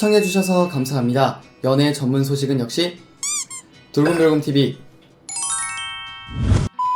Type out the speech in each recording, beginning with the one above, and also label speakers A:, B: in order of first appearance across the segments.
A: 시청해주셔서 감사합니다. 연애 전문 소식은 역시 돌곰별곰TV.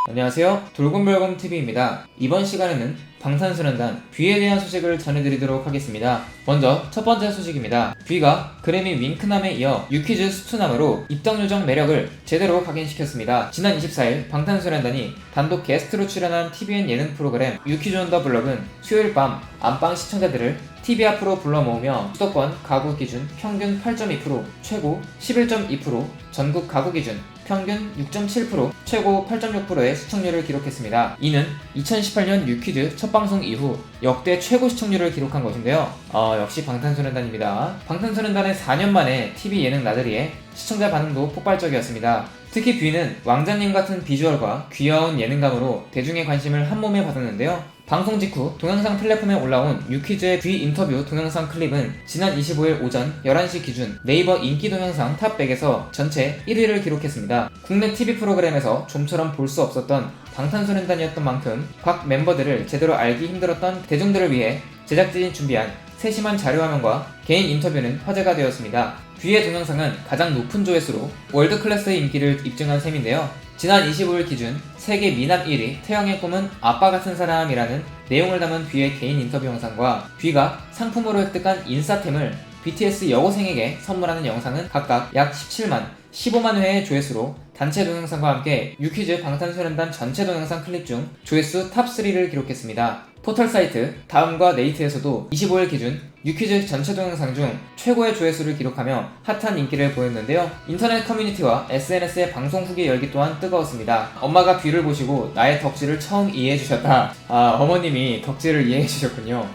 B: 안녕하세요, 돌곰별곰TV입니다. 이번 시간에는 방탄소년단 뷔에 대한 소식을 전해드리도록 하겠습니다. 먼저 첫 번째 소식입니다. 뷔가 그래미 윙크남에 이어 유퀴즈 수투남으로 입덕 요정 매력을 제대로 각인시켰습니다. 지난 24일 방탄소년단이 단독 게스트로 출연한 TVN 예능 프로그램 유퀴즈 온 더 블럭은 수요일 밤 안방 시청자들을 TV 앞으로 불러 모으며 수도권 가구 기준 평균 8.2%, 최고 11.2%, 전국 가구 기준 평균 6.7%, 최고 8.6%의 시청률을 기록했습니다. 이는 2018년 유퀴즈 첫 방송 이후 역대 최고 시청률을 기록한 것인데요. 역시 방탄소년단입니다. 방탄소년단의 4년 만에 TV 예능 나들이에 시청자 반응도 폭발적이었습니다. 특히 뷔는 왕자님 같은 비주얼과 귀여운 예능감으로 대중의 관심을 한몸에 받았는데요. 방송 직후 동영상 플랫폼에 올라온 유퀴즈의 뷔 인터뷰 동영상 클립은 지난 25일 오전 11시 기준 네이버 인기 동영상 탑 100에서 전체 1위를 기록했습니다. 국내 TV 프로그램에서 좀처럼 볼 수 없었던 방탄소년단이었던 만큼 각 멤버들을 제대로 알기 힘들었던 대중들을 위해 제작진이 준비한 세심한 자료화면과 개인 인터뷰는 화제가 되었습니다. 뷔의 동영상은 가장 높은 조회수로 월드클래스의 인기를 입증한 셈인데요. 지난 25일 기준 세계 미남 1위 태영의 꿈은 아빠 같은 사람이라는 내용을 담은 뷔의 개인 인터뷰 영상과 뷔가 상품으로 획득한 인싸템을 BTS 여고생에게 선물하는 영상은 각각 약 17만, 15만 회의 조회수로 단체 동영상과 함께 유퀴즈 방탄소년단 전체 동영상 클립 중 조회수 탑3를 기록했습니다. 포털 사이트 다음과 네이트에서도 25일 기준 유퀴즈 전체 동영상 중 최고의 조회수를 기록하며 핫한 인기를 보였는데요. 인터넷 커뮤니티와 SNS의 방송 후기 열기 또한 뜨거웠습니다. 엄마가 뷔를 보시고 나의 덕질을 처음 이해해주셨다. 어머님이 덕질을 이해해주셨군요.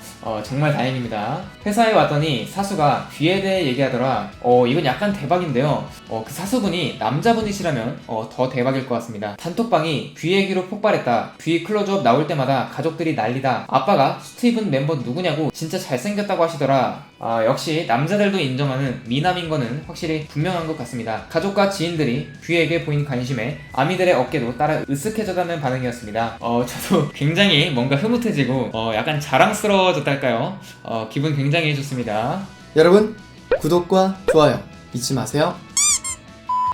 B: 정말 다행입니다. 회사에 왔더니 사수가 뷔에 대해 얘기하더라. 이건 약간 대박인데요. 그 사수분이 남자분이시라면 더 대박일 것 같습니다. 단톡방이 뷔 얘기로 폭발했다. 뷔 클로즈업 나올 때마다 가족들이 난리다. 아빠가 스티븐 멤버 누구냐고 진짜 잘생겼다고 하시더라. 역시 남자들도 인정하는 미남인 거는 확실히 분명한 것 같습니다. 가족과 지인들이 뷔에게 보인 관심에 아미들의 어깨도 따라 으쓱해졌다는 반응이었습니다. 저도 굉장히 뭔가 흐뭇해지고 약간 자랑스러워졌달까요? 기분 굉장히 좋습니다.
A: 여러분, 구독과 좋아요 잊지 마세요.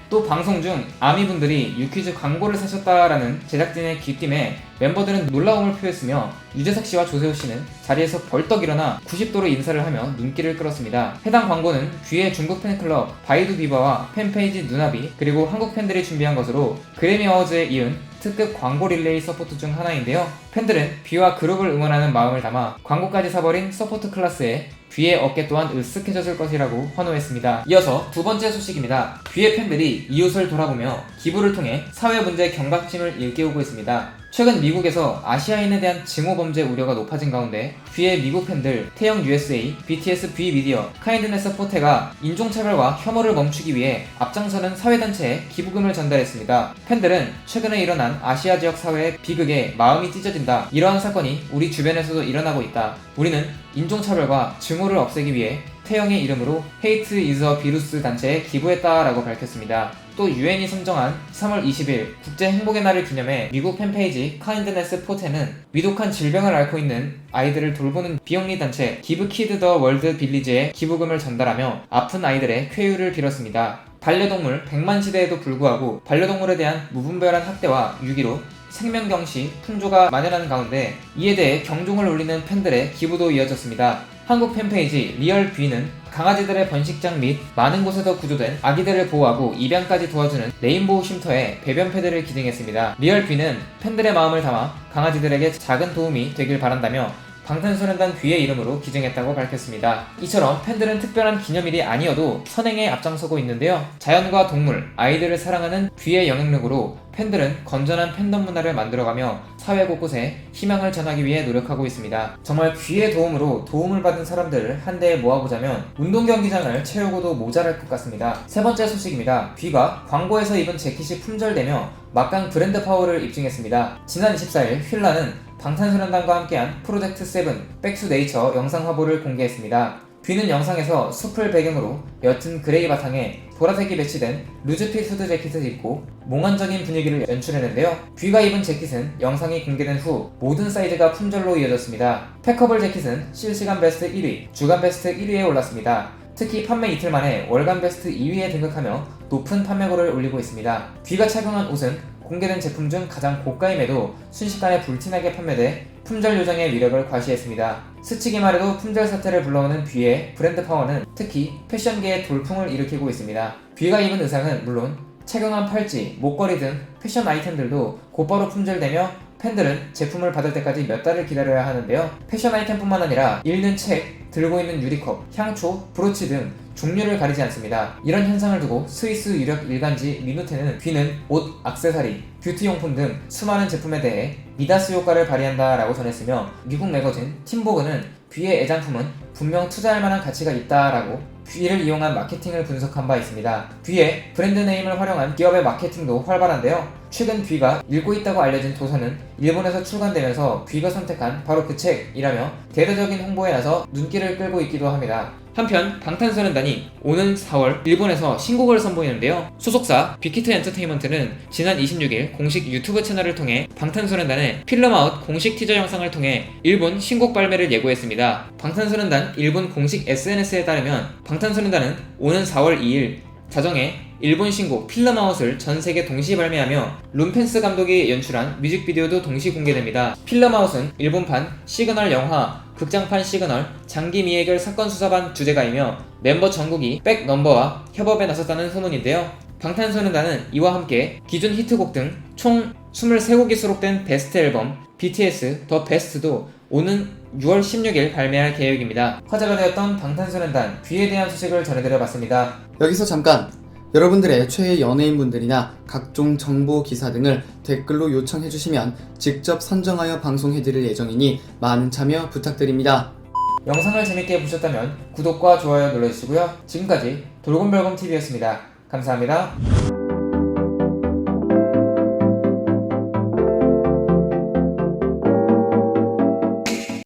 B: 또 방송 중 아미분들이 유퀴즈 광고를 사셨다라는 제작진의 귀띔에 멤버들은 놀라움을 표했으며 유재석 씨와 조세호 씨는 자리에서 벌떡 일어나 90도로 인사를 하며 눈길을 끌었습니다. 해당 광고는 뷔의 중국 팬클럽 바이두비바와 팬페이지 누나비 그리고 한국 팬들이 준비한 것으로 그래미 어워즈에 이은 특급 광고 릴레이 서포트 중 하나인데요. 팬들은 뷔와 그룹을 응원하는 마음을 담아 광고까지 사버린 서포트 클래스에 뷔의 어깨 또한 으쓱해졌을 것이라고 환호했습니다. 이어서 두 번째 소식입니다. 뷔의 팬들이 이웃을 돌아보며 기부를 통해 사회문제 경각심을 일깨우고 있습니다. 최근 미국에서 아시아인에 대한 증오범죄 우려가 높아진 가운데 뷔의 미국 팬들 태영 USA, BTS 뷔 미디어, 카인드네스 포테가 인종차별과 혐오를 멈추기 위해 앞장서는 사회단체에 기부금을 전달했습니다. 팬들은 최근에 일어난 아시아 지역 사회의 비극에 마음이 찢어진다. 이러한 사건이 우리 주변에서도 일어나고 있다. 우리는 인종차별과 증오를 없애기 위해 태영의 이름으로 Hate is a Virus 단체에 기부했다라고 밝혔습니다. 또 유엔이 선정한 3월 20일 국제행복의 날을 기념해 미국 팬페이지 카인드네스 포테는 위독한 질병을 앓고 있는 아이들을 돌보는 비영리 단체 기브 키드 더 월드 빌리지에 기부금을 전달하며 아픈 아이들의 쾌유를 빌었습니다. 반려동물 100만 시대에도 불구하고 반려동물에 대한 무분별한 학대와 유기로 생명경시, 풍조가 만연하는 가운데 이에 대해 경종을 울리는 팬들의 기부도 이어졌습니다. 한국 팬페이지 리얼뷔는 강아지들의 번식장 및 많은 곳에서 구조된 아기들을 보호하고 입양까지 도와주는 레인보우 쉼터에 배변 패드를 기증했습니다. 리얼뷔는 팬들의 마음을 담아 강아지들에게 작은 도움이 되길 바란다며 방탄소년단 뷔의 이름으로 기증했다고 밝혔습니다. 이처럼 팬들은 특별한 기념일이 아니어도 선행에 앞장서고 있는데요. 자연과 동물, 아이들을 사랑하는 뷔의 영향력으로 팬들은 건전한 팬덤 문화를 만들어가며 사회 곳곳에 희망을 전하기 위해 노력하고 있습니다. 정말 뷔의 도움으로 도움을 받은 사람들을 한데에 모아보자면 운동 경기장을 채우고도 모자랄 것 같습니다. 세 번째 소식입니다. 뷔가 광고에서 입은 재킷이 품절되며 막강 브랜드 파워를 입증했습니다. 지난 24일 휠라는 방탄소년단과 함께한 프로젝트 7 백투네이처 영상 화보를 공개했습니다. 뷔는 영상에서 숲을 배경으로 옅은 그레이 바탕에 보라색이 배치된 루즈핏 후드 재킷을 입고 몽환적인 분위기를 연출했는데요. 뷔가 입은 재킷은 영상이 공개된 후 모든 사이즈가 품절로 이어졌습니다. 패커블 재킷은 실시간 베스트 1위, 주간 베스트 1위에 올랐습니다. 특히 판매 이틀 만에 월간 베스트 2위에 등극하며 높은 판매고를 올리고 있습니다. 뷔가 착용한 옷은 공개된 제품 중 가장 고가임에도 순식간에 불티나게 판매돼 품절 요정의 위력을 과시했습니다. 스치기만 해도 품절 사태를 불러오는 뷔의 브랜드 파워는 특히 패션계에 돌풍을 일으키고 있습니다. 뷔가 입은 의상은 물론 착용한 팔찌, 목걸이 등 패션 아이템들도 곧바로 품절되며 팬들은 제품을 받을 때까지 몇 달을 기다려야 하는데요. 패션 아이템뿐만 아니라 읽는 책, 들고 있는 유리컵, 향초, 브로치 등 종류를 가리지 않습니다. 이런 현상을 두고 스위스 유력 일간지 미누테는 뷔는 옷, 액세서리, 뷰티용품 등 수많은 제품에 대해 미다스 효과를 발휘한다라고 전했으며 미국 매거진 팀보그는 뷔의 애장품은 분명 투자할 만한 가치가 있다라고 뷔를 이용한 마케팅을 분석한 바 있습니다. 뷔의 브랜드 네임을 활용한 기업의 마케팅도 활발한데요. 최근 뷔가 읽고 있다고 알려진 도서는 일본에서 출간되면서 뷔가 선택한 바로 그 책이라며 대대적인 홍보에 나서 눈길을 끌고 있기도 합니다. 한편 방탄소년단이 오는 4월 일본에서 신곡을 선보이는데요. 소속사 빅히트 엔터테인먼트는 지난 26일 공식 유튜브 채널을 통해 방탄소년단의 필름아웃 공식 티저 영상을 통해 일본 신곡 발매를 예고했습니다. 방탄소년단 일본 공식 SNS에 따르면 방탄소년단은 오는 4월 2일 자정에 일본 신곡 필름아웃을 전세계 동시 발매하며 룸펜스 감독이 연출한 뮤직비디오도 동시 공개됩니다. 필름아웃은 일본판 시그널 영화, 극장판 시그널, 장기 미해결 사건 수사반 주제가이며 멤버 정국이 백넘버와 협업에 나섰다는 소문인데요. 방탄소년단은 이와 함께 기존 히트곡 등 총 23곡이 수록된 베스트 앨범 BTS 더 베스트도 오는 6월 16일 발매할 계획입니다. 화제가 되었던 방탄소년단 뷔에 대한 소식을 전해드려봤습니다.
A: 여기서 잠깐! 여러분들의 최애 연예인분들이나 각종 정보 기사 등을 댓글로 요청해주시면 직접 선정하여 방송해드릴 예정이니 많은 참여 부탁드립니다.
B: 영상을 재밌게 보셨다면 구독과 좋아요 눌러주시고요. 지금까지 돌곰별곰TV였습니다. 감사합니다.